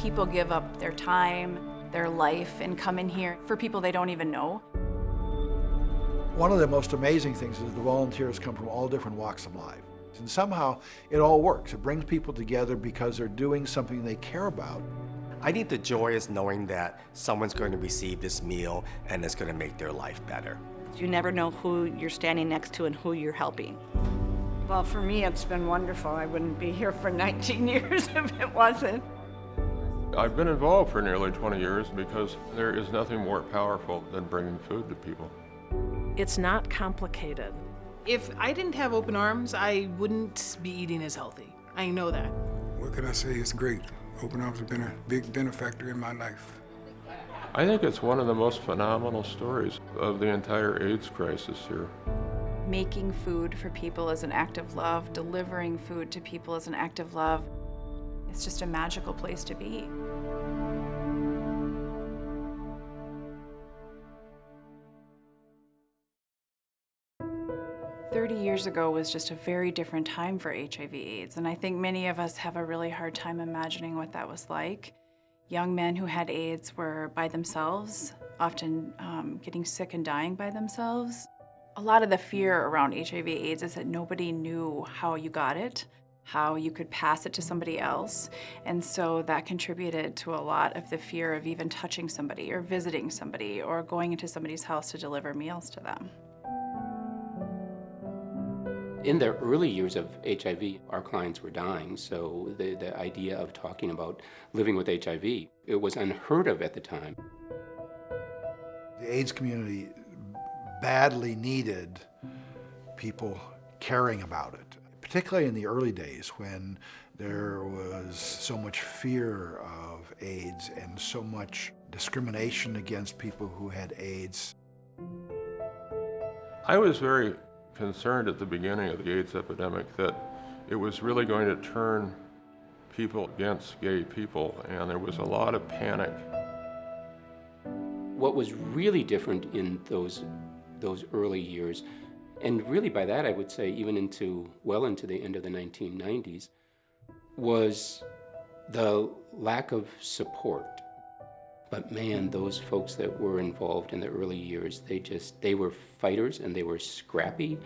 people give up their time, their life, and come in here for people they don't even know. One of the most amazing things is the volunteers come from all different walks of life. And somehow it all works. It brings people together because they're doing something they care about. I think the joy is knowing that someone's going to receive this meal and it's going to make their life better. You never know who you're standing next to and who you're helping. Well, for me, it's been wonderful. I wouldn't be here for 19 years if it wasn't. I've been involved for nearly 20 years because there is nothing more powerful than bringing food to people. It's not complicated. If I didn't have open arms, I wouldn't be eating as healthy. I know that. What can I say? It's great. Open arms have been a big benefactor in my life. I think it's one of the most phenomenal stories of the entire AIDS crisis here. Making food for people is an act of love. Delivering food to people is an act of love. It's just a magical place to be. "30 years ago was just a very different time for HIV/AIDS, and I think many of us have a really hard time imagining what that was like. Young men who had AIDS were by themselves, often getting sick and dying by themselves. A lot of the fear around HIV/AIDS is that nobody knew how you got it, how you could pass it to somebody else, and so that contributed to a lot of the fear of even touching somebody or visiting somebody or going into somebody's house to deliver meals to them. In the early years of HIV, our clients were dying, so the idea of talking about living with HIV, it was unheard of at the time. The AIDS community badly needed people caring about it, particularly in the early days when there was so much fear of AIDS and so much discrimination against people who had AIDS. I was very concerned at the beginning of the AIDS epidemic that it was really going to turn people against gay people, and there was a lot of panic. What was really different in those early years, and really by that I would say even well into the end of the 1990s, was the lack of support. But man, those folks that were involved in the early years, they were fighters and they were scrappy,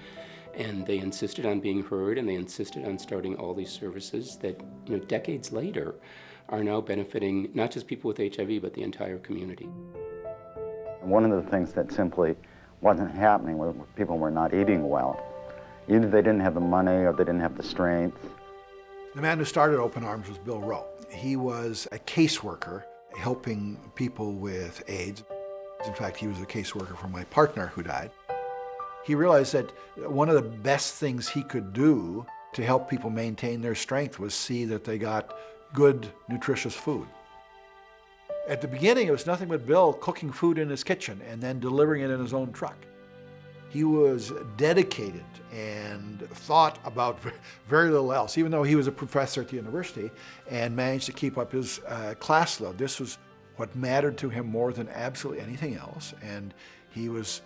and they insisted on being heard, and they insisted on starting all these services that, decades later are now benefiting not just people with HIV, but the entire community. One of the things that simply wasn't happening was people were not eating well. Either they didn't have the money or they didn't have the strength. The man who started Open Arms was Bill Rowe. He was a caseworker helping people with AIDS. In fact, he was a caseworker for my partner who died. He realized that one of the best things he could do to help people maintain their strength was see that they got good, nutritious food. At the beginning, it was nothing but Bill cooking food in his kitchen and then delivering it in his own truck. He was dedicated and thought about very little else, even though he was a professor at the university and managed to keep up his class load. This was what mattered to him more than absolutely anything else, and he was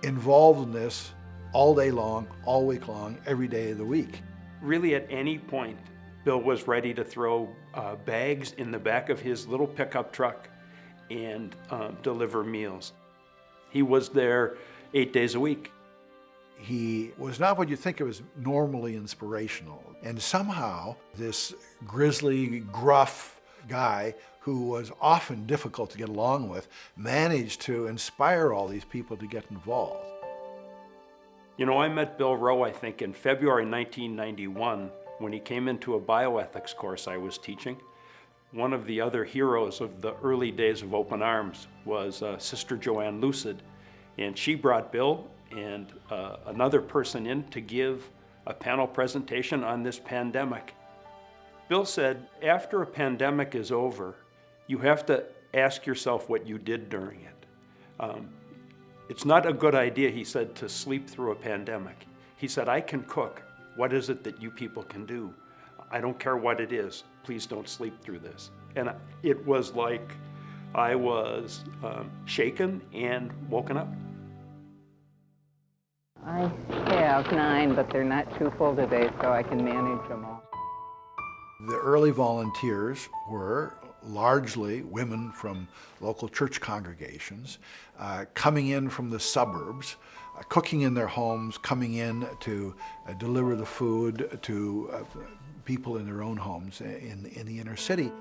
involved in this all day long, all week long, every day of the week. Really, at any point, Bill was ready to throw bags in the back of his little pickup truck and deliver meals. He was there 8 days a week. He was not what you think of as normally inspirational. And somehow this grizzly, gruff guy who was often difficult to get along with managed to inspire all these people to get involved. I met Bill Rowe, I think, in February 1991 when he came into a bioethics course I was teaching. One of the other heroes of the early days of Open Arms was Sister Joanne Lucid. And she brought Bill and another person in to give a panel presentation on this pandemic. Bill said, after a pandemic is over, you have to ask yourself what you did during it. It's not a good idea, he said, to sleep through a pandemic. He said, I can cook. What is it that you people can do? I don't care what it is. Please don't sleep through this. And it was like I was shaken and woken up. I have 9, but they're not too full today, so I can manage them all. The early volunteers were largely women from local church congregations, coming in from the suburbs, cooking in their homes, coming in to deliver the food to people in their own homes in the inner city.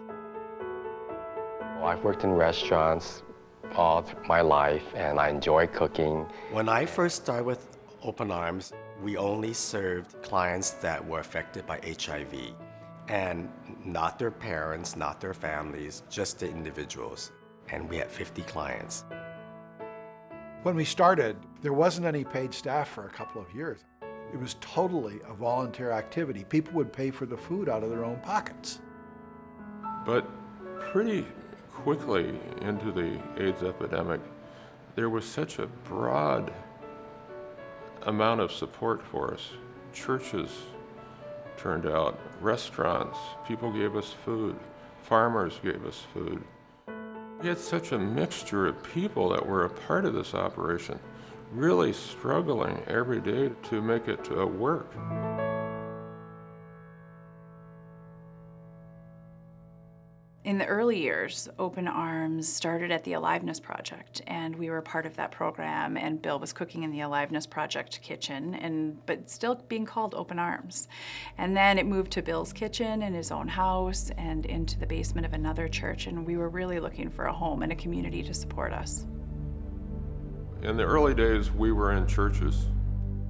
Well, I've worked in restaurants all my life, and I enjoy cooking. When I first started with Open Arms, we only served clients that were affected by HIV, and not their parents, not their families, just the individuals. And we had 50 clients. When we started, there wasn't any paid staff for a couple of years. It was totally a volunteer activity. People would pay for the food out of their own pockets. But pretty quickly into the AIDS epidemic, there was such a broad amount of support for us. Churches turned out, restaurants, people gave us food, farmers gave us food. We had such a mixture of people that were a part of this operation, really struggling every day to make it work. In the early years, Open Arms started at the Aliveness Project, and we were part of that program, and Bill was cooking in the Aliveness Project kitchen, but still being called Open Arms. And then it moved to Bill's kitchen in his own house and into the basement of another church, and we were really looking for a home and a community to support us. In the early days, we were in churches.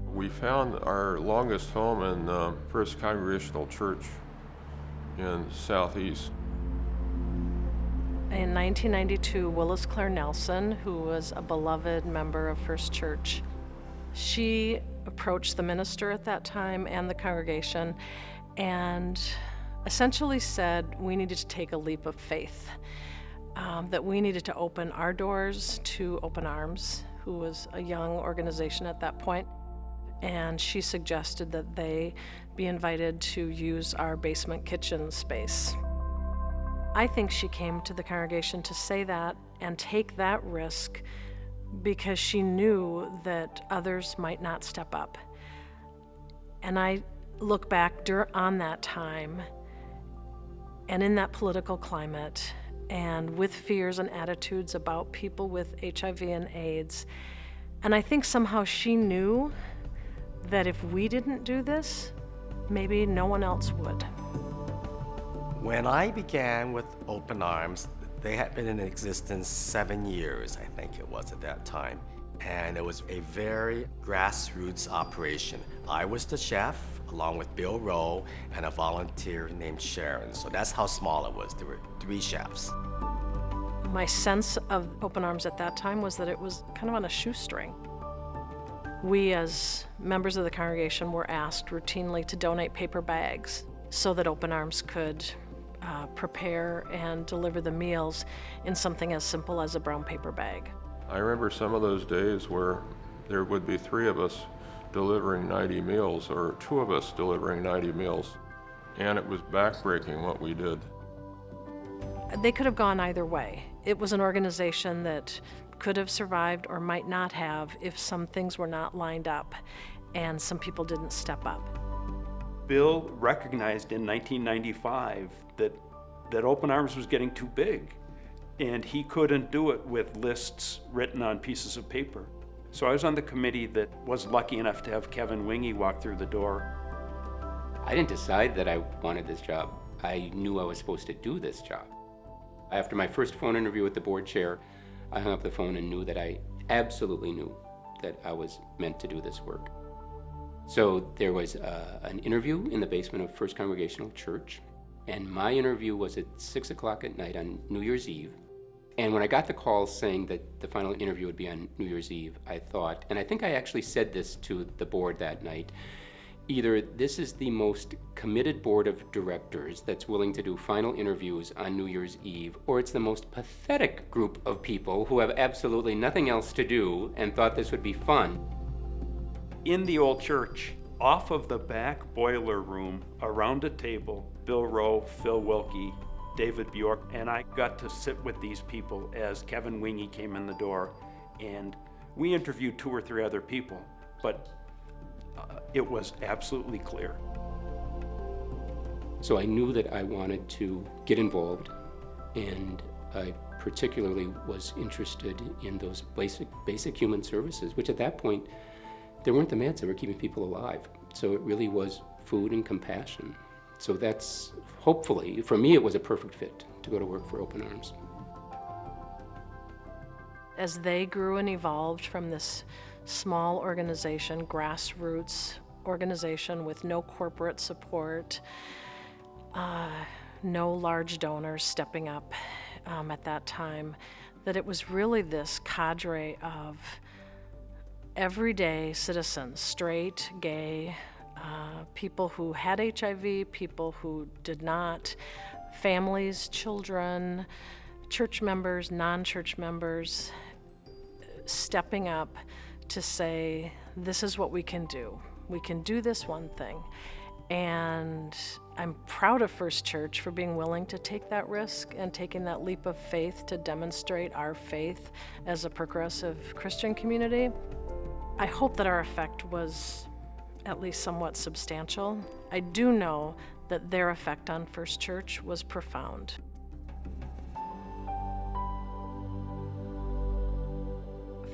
We found our longest home in First Congregational Church in Southeast. In 1992, Willis Claire Nelson, who was a beloved member of First Church, she approached the minister at that time and the congregation and essentially said we needed to take a leap of faith, that we needed to open our doors to Open Arms, who was a young organization at that point, and she suggested that they be invited to use our basement kitchen space. I think she came to the congregation to say that and take that risk because she knew that others might not step up. And I look back on that time and in that political climate and with fears and attitudes about people with HIV and AIDS, and I think somehow she knew that if we didn't do this, maybe no one else would. When I began with Open Arms, they had been in existence 7 years, I think it was at that time. And it was a very grassroots operation. I was the chef, along with Bill Rowe and a volunteer named Sharon. So that's how small it was. There were 3 chefs. My sense of Open Arms at that time was that it was kind of on a shoestring. We, as members of the congregation, were asked routinely to donate paper bags so that Open Arms could prepare and deliver the meals in something as simple as a brown paper bag. I remember some of those days where there would be 3 of us delivering 90 meals or 2 of us delivering 90 meals, and it was backbreaking what we did. They could have gone either way. It was an organization that could have survived or might not have if some things were not lined up and some people didn't step up. Bill recognized in 1995 that Open Arms was getting too big, and he couldn't do it with lists written on pieces of paper. So I was on the committee that was lucky enough to have Kevin Wingy walk through the door. I didn't decide that I wanted this job. I knew I was supposed to do this job. After my first phone interview with the board chair, I hung up the phone and knew that I absolutely knew that I was meant to do this work. So there was an interview in the basement of First Congregational Church, and my interview was at 6 o'clock at night on New Year's Eve. And when I got the call saying that the final interview would be on New Year's Eve, I thought, and I think I actually said this to the board that night, either this is the most committed board of directors that's willing to do final interviews on New Year's Eve, or it's the most pathetic group of people who have absolutely nothing else to do and thought this would be fun. In the old church, off of the back boiler room, around a table, Bill Rowe, Phil Wilkie, David Bjork, and I got to sit with these people as Kevin Wingy came in the door, and we interviewed 2 or 3 other people, but it was absolutely clear. So I knew that I wanted to get involved, and I particularly was interested in those basic human services, which at that point, there weren't the meds that were keeping people alive. So it really was food and compassion. So that's, hopefully, for me, it was a perfect fit to go to work for Open Arms. As they grew and evolved from this small organization, grassroots organization with no corporate support, no large donors stepping up at that time, that it was really this cadre of everyday citizens, straight, gay, people who had HIV, people who did not, families, children, church members, non-church members, stepping up to say, this is what we can do. We can do this one thing. And I'm proud of First Church for being willing to take that risk and taking that leap of faith to demonstrate our faith as a progressive Christian community. I hope that our effect was at least somewhat substantial. I do know that their effect on First Church was profound.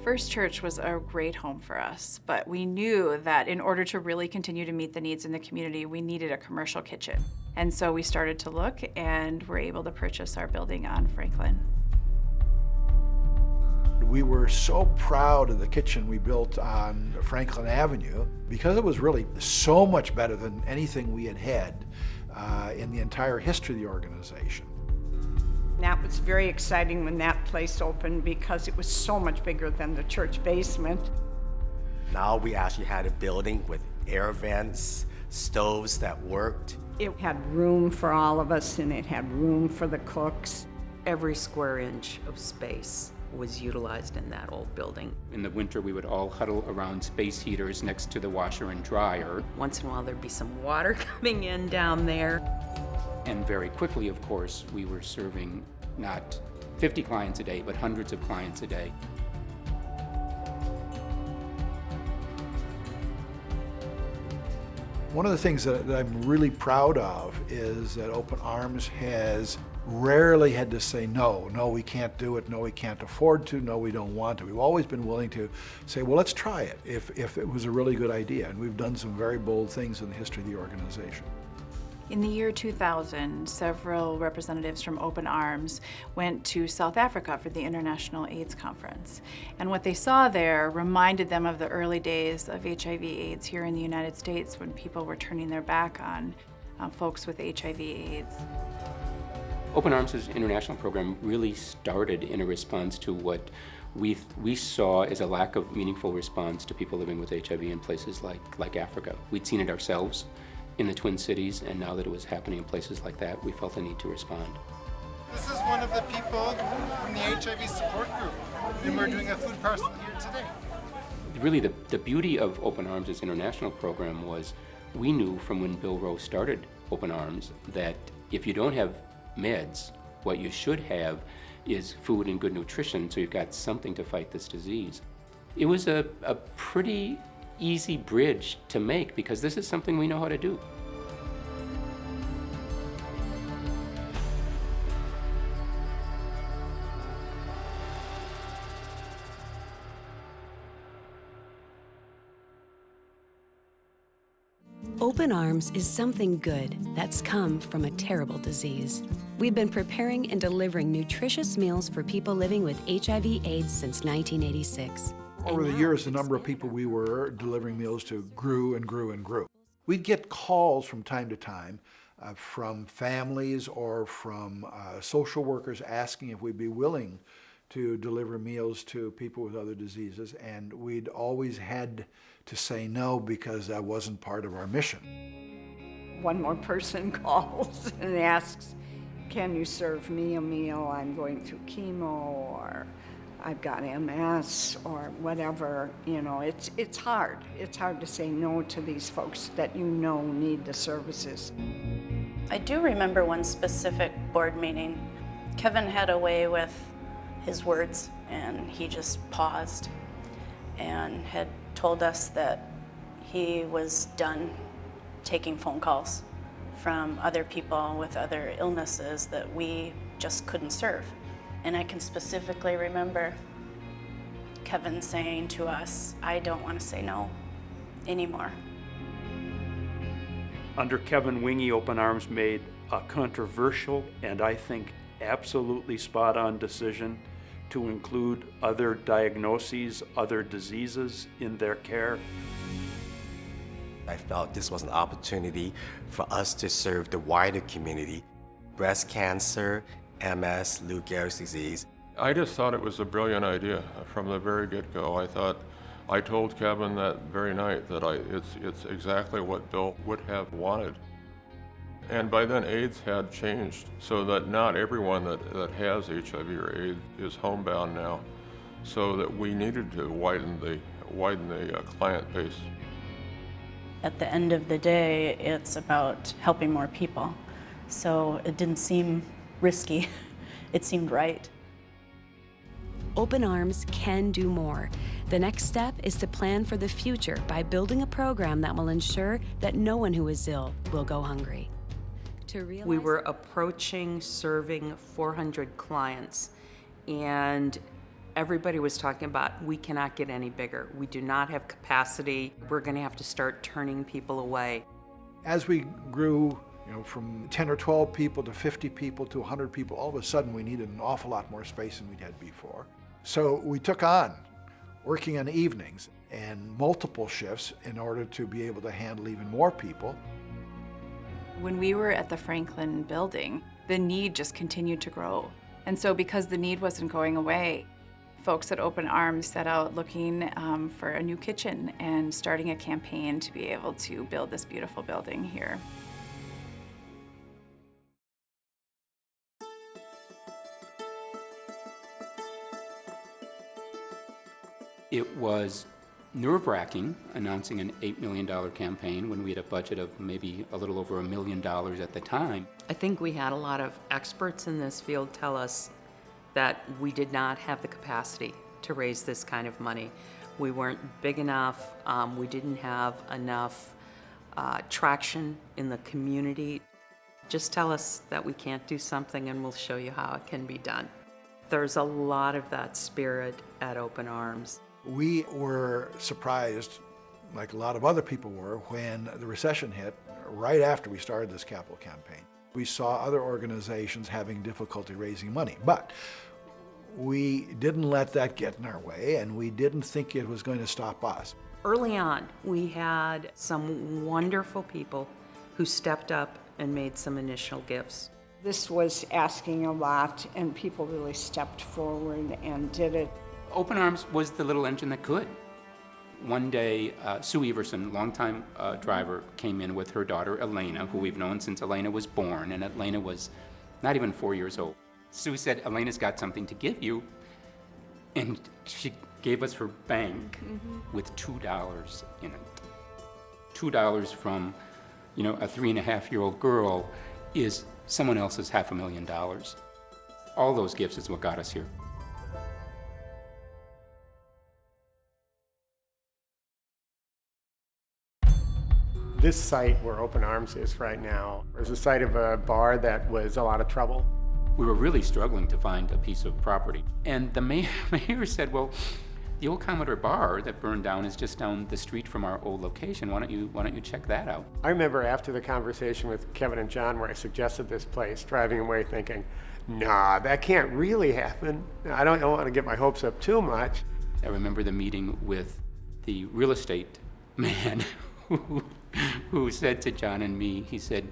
First Church was a great home for us, but we knew that in order to really continue to meet the needs in the community, we needed a commercial kitchen. And so we started to look and were able to purchase our building on Franklin. We were so proud of the kitchen we built on Franklin Avenue because it was really so much better than anything we had had in the entire history of the organization. That was very exciting when that place opened because it was so much bigger than the church basement. Now we actually had a building with air vents, stoves that worked. It had room for all of us, and it had room for the cooks. Every square inch of space was utilized in that old building. In the winter, we would all huddle around space heaters next to the washer and dryer. Once in a while, there'd be some water coming in down there. And very quickly, of course, we were serving not 50 clients a day, but hundreds of clients a day. One of the things that I'm really proud of is that Open Arms has rarely had to say no, we can't do it, no, we can't afford to, no, we don't want to. We've always been willing to say, well, let's try it if it was a really good idea. And we've done some very bold things in the history of the organization. In the year 2000, several representatives from Open Arms went to South Africa for the International AIDS Conference. And what they saw there reminded them of the early days of HIV/AIDS here in the United States when people were turning their back on folks with HIV/AIDS. Open Arms' international program really started in a response to what we saw as a lack of meaningful response to people living with HIV in places like Africa. We'd seen it ourselves in the Twin Cities, and now that it was happening in places like that, we felt the need to respond. This is one of the people from the HIV support group, and we're doing a food parcel here today. Really, the beauty of Open Arms' international program was we knew from when Bill Rowe started Open Arms that if you don't have meds, what you should have is food and good nutrition, so you've got something to fight this disease. It was a pretty easy bridge to make because this is something we know how to do. Open Arms is something good that's come from a terrible disease. We've been preparing and delivering nutritious meals for people living with HIV/AIDS since 1986. Over the years, the number of people we were delivering meals to grew and grew and grew. We'd get calls from time to time from families or from social workers asking if we'd be willing to deliver meals to people with other diseases, and we'd always had to say no because that wasn't part of our mission. One more person calls and asks, can you serve me a meal? I'm going through chemo, or I've got MS, or whatever. You know, it's hard. It's hard to say no to these folks that you know need the services. I do remember one specific board meeting. Kevin had a way with his words, and he just paused and had told us that he was done taking phone calls from other people with other illnesses that we just couldn't serve. And I can specifically remember Kevin saying to us, I don't want to say no anymore. Under Kevin, Wingy Open Arms made a controversial and I think absolutely spot-on decision to include other diagnoses, other diseases in their care. I felt this was an opportunity for us to serve the wider community. Breast cancer, MS, Lou Gehrig's disease. I just thought it was a brilliant idea from the very get-go. I told Kevin that very night that it's exactly what Bill would have wanted. And by then AIDS had changed so that not everyone that has HIV or AIDS is homebound now, so that we needed to widen the client base. At the end of the day, it's about helping more people. So it didn't seem risky, it seemed right. Open Arms can do more. The next step is to plan for the future by building a program that will ensure that no one who is ill will go hungry. We were approaching serving 400 clients, and everybody was talking about, we cannot get any bigger. We do not have capacity. We're going to have to start turning people away. As we grew, from 10 or 12 people to 50 people to 100 people, all of a sudden we needed an awful lot more space than we'd had before. So we took on working on evenings and multiple shifts in order to be able to handle even more people. When we were at the Franklin building, the need just continued to grow. And so because the need wasn't going away, folks at Open Arms set out looking for a new kitchen and starting a campaign to be able to build this beautiful building here. It was nerve-wracking announcing an $8 million campaign when we had a budget of maybe a little over $1 million at the time. I think we had a lot of experts in this field tell us that we did not have the capacity to raise this kind of money. We weren't big enough, we didn't have enough traction in the community. Just tell us that we can't do something and we'll show you how it can be done. There's a lot of that spirit at Open Arms. We were surprised, like a lot of other people were, when the recession hit right after we started this capital campaign. We saw other organizations having difficulty raising money, but we didn't let that get in our way, and we didn't think it was going to stop us. Early on, we had some wonderful people who stepped up and made some initial gifts. This was asking a lot, and people really stepped forward and did it. Open Arms was the little engine that could. One day, Sue Everson, longtime driver, came in with her daughter Elena, who we've known since Elena was born, and Elena was not even 4 years old. Sue said, Elena's got something to give you, and she gave us her bank with $2 in it. $2 from, a 3.5-year-old girl is someone else's $500,000. All those gifts is what got us here. This site where Open Arms is right now is the site of a bar that was a lot of trouble. We were really struggling to find a piece of property. And the mayor said, well, the old Commodore bar that burned down is just down the street from our old location. Why don't you check that out? I remember after the conversation with Kevin and John where I suggested this place, driving away thinking, nah, that can't really happen. I don't want to get my hopes up too much. I remember the meeting with the real estate man who said to John and me, he said,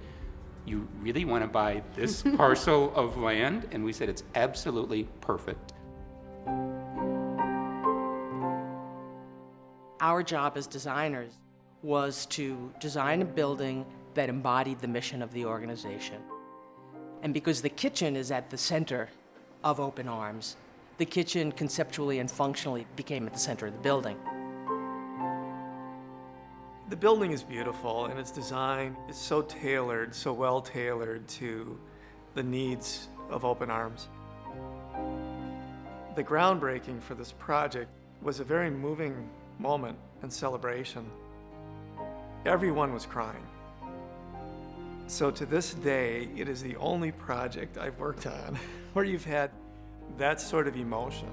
you really want to buy this parcel of land? And we said, it's absolutely perfect. Our job as designers was to design a building that embodied the mission of the organization. And because the kitchen is at the center of Open Arms, the kitchen conceptually and functionally became at the center of the building. The building is beautiful, and its design is so tailored, so well tailored to the needs of Open Arms. The groundbreaking for this project was a very moving moment and celebration. Everyone was crying. So to this day, it is the only project I've worked on where you've had that sort of emotion.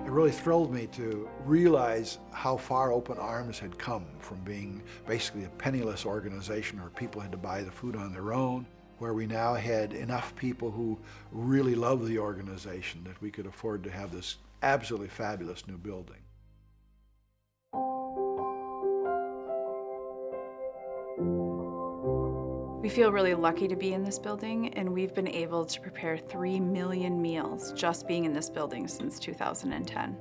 It really thrilled me to realize how far Open Arms had come from being basically a penniless organization where people had to buy the food on their own, where we now had enough people who really loved the organization that we could afford to have this absolutely fabulous new building. We feel really lucky to be in this building, and we've been able to prepare 3 million meals just being in this building since 2010.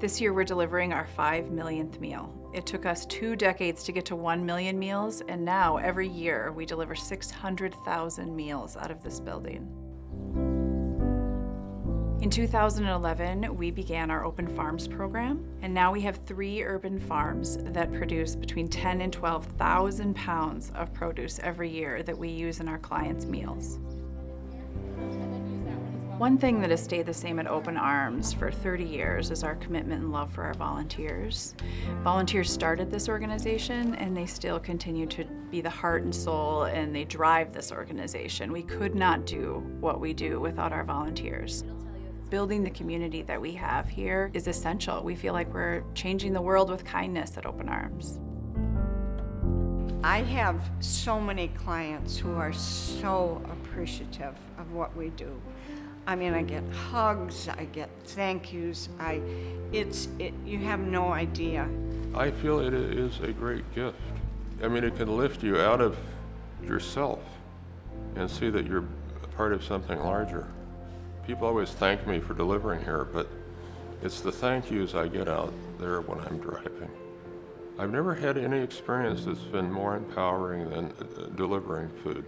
This year we're delivering our 5 millionth meal. It took us 2 decades to get to 1 million meals, and now every year we deliver 600,000 meals out of this building. In 2011, we began our Open Farms program, and now we have 3 urban farms that produce between 10 and 12,000 pounds of produce every year that we use in our clients' meals. One thing that has stayed the same at Open Arms for 30 years is our commitment and love for our volunteers. Volunteers started this organization, and they still continue to be the heart and soul, and they drive this organization. We could not do what we do without our volunteers. Building the community that we have here is essential. We feel like we're changing the world with kindness at Open Arms. I have so many clients who are so appreciative of what we do. I mean, I get hugs, I get thank yous. You have no idea. I feel it is a great gift. I mean, it can lift you out of yourself and see that you're a part of something larger. People always thank me for delivering here, but it's the thank yous I get out there when I'm driving. I've never had any experience that's been more empowering than delivering food.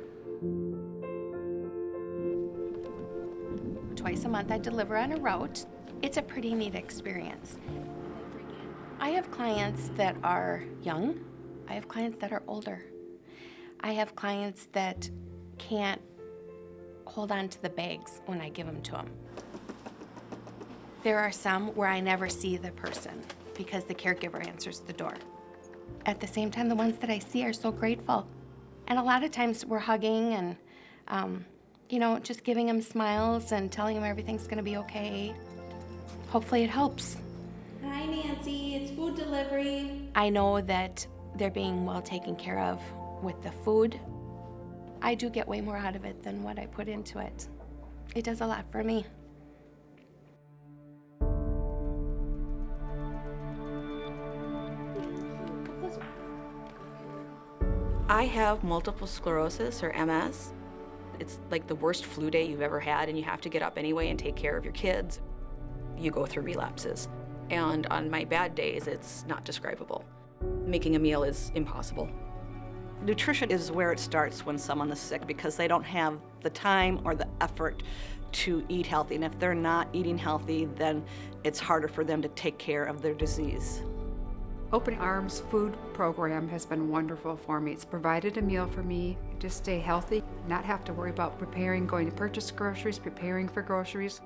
Twice a month I deliver on a route. It's a pretty neat experience. I have clients that are young. I have clients that are older. I have clients that can't hold on to the bags when I give them to them. There are some where I never see the person because the caregiver answers the door. At the same time, the ones that I see are so grateful. And a lot of times we're hugging and, just giving them smiles and telling them everything's gonna be okay. Hopefully it helps. Hi Nancy, it's food delivery. I know that they're being well taken care of with the food. I do get way more out of it than what I put into it. It does a lot for me. I have multiple sclerosis, or MS. It's like the worst flu day you've ever had, and you have to get up anyway and take care of your kids. You go through relapses. And on my bad days, it's not describable. Making a meal is impossible. Nutrition is where it starts when someone is sick because they don't have the time or the effort to eat healthy. And if they're not eating healthy, then it's harder for them to take care of their disease. Open Arms food program has been wonderful for me. It's provided a meal for me to stay healthy, not have to worry about preparing, going to purchase groceries, preparing for groceries.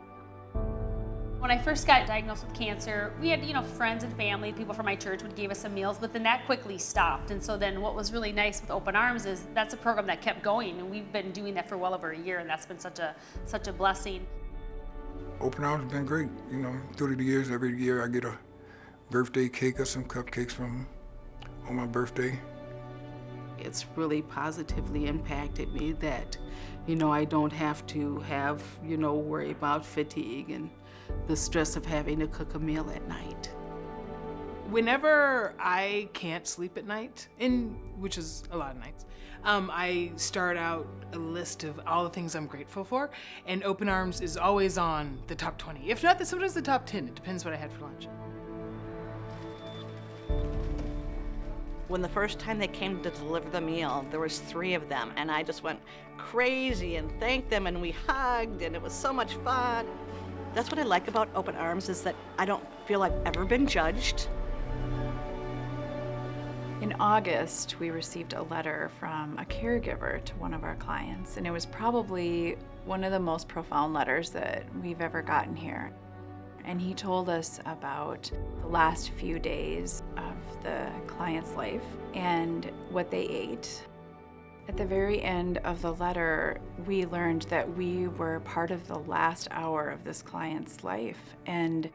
When I first got diagnosed with cancer, we had, friends and family, people from my church would give us some meals, but then that quickly stopped. And so then what was really nice with Open Arms is that's a program that kept going, and we've been doing that for well over a year, and that's been such a blessing. Open Arms has been great. Through the years, every year I get a birthday cake or some cupcakes from them on my birthday. It's really positively impacted me that, I don't have to worry about fatigue and the stress of having to cook a meal at night. Whenever I can't sleep at night, which is a lot of nights, I start out a list of all the things I'm grateful for, and Open Arms is always on the top 20. If not, sometimes the top 10. It depends what I had for lunch. When the first time they came to deliver the meal, there was 3 of them, and I just went crazy and thanked them, and we hugged, and it was so much fun. That's what I like about Open Arms, is that I don't feel I've ever been judged. In August, we received a letter from a caregiver to one of our clients, and it was probably one of the most profound letters that we've ever gotten here. and he told us about the last few days of the client's life and what they ate. At the very end of the letter, we learned that we were part of the last hour of this client's life, and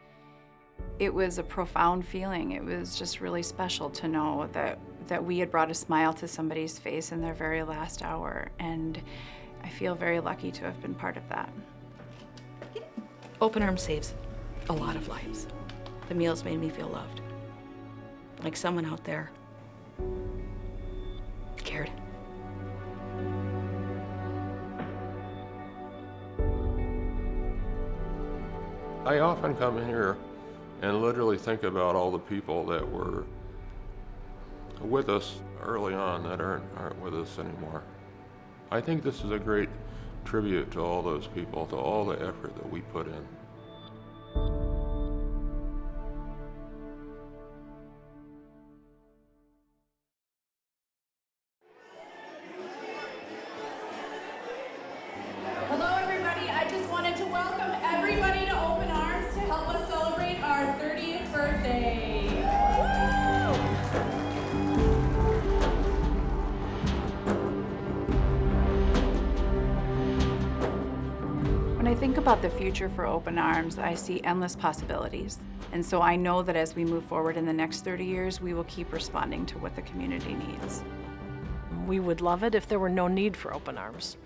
it was a profound feeling. It was just really special to know that we had brought a smile to somebody's face in their very last hour, and I feel very lucky to have been part of that. Open Arms saves a lot of lives. The meals made me feel loved. Like someone out there cared. I often come here and literally think about all the people that were with us early on that aren't with us anymore. I think this is a great tribute to all those people, to all the effort that we put in. Hello everybody, I just wanted to welcome everybody to Open Arms to help us celebrate our 30th birthday. When I think about the future for Open Arms, I see endless possibilities. And so I know that as we move forward in the next 30 years, we will keep responding to what the community needs. We would love it if there were no need for Open Arms.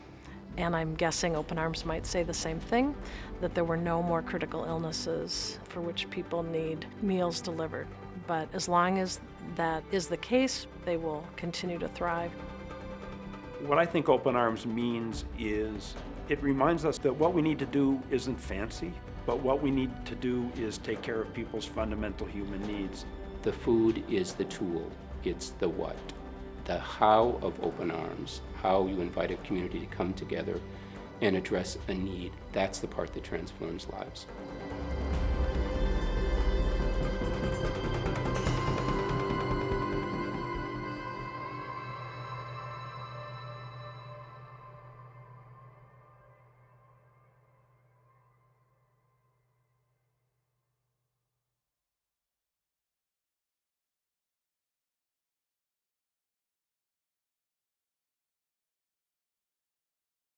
And I'm guessing Open Arms might say the same thing, that there were no more critical illnesses for which people need meals delivered. But as long as that is the case, they will continue to thrive. What I think Open Arms means is it reminds us that what we need to do isn't fancy, but what we need to do is take care of people's fundamental human needs. The food is the tool, it's the what. The how of Open Arms, how you invite a community to come together and address a need, that's the part that transforms lives.